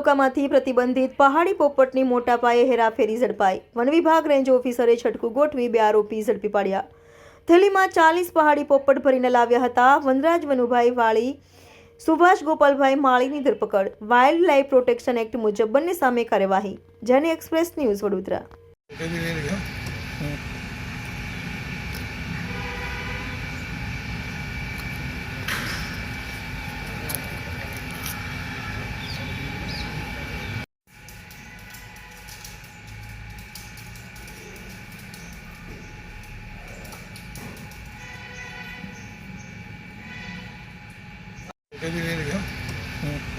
તાલુકામાંથી પ્રતિબંધિત પહાડી પોપટની મોટા પાયે હેરાફેરી ઝડપાઈ। વન વિભાગ રેન્જ ઓફિસરે છટકું ગોઠવી 2 આરોપી ઝડપી પાડ્યા। થેલીમાં 40 પહાડી પોપટ ભરીને લાવ્યા હતા। વનરાજ વનુભાઈ વાળી, સુભાષ ગોપાલભાઈ માળીની ધરપકડ। વાઇલ્ડ લાઇફ પ્રોટેક્શન એક્ટ મુજબ બંને સામે કાર્યવાહી। જન એક્સપ્રેસ ન્યૂઝ વડોદરા। Maybe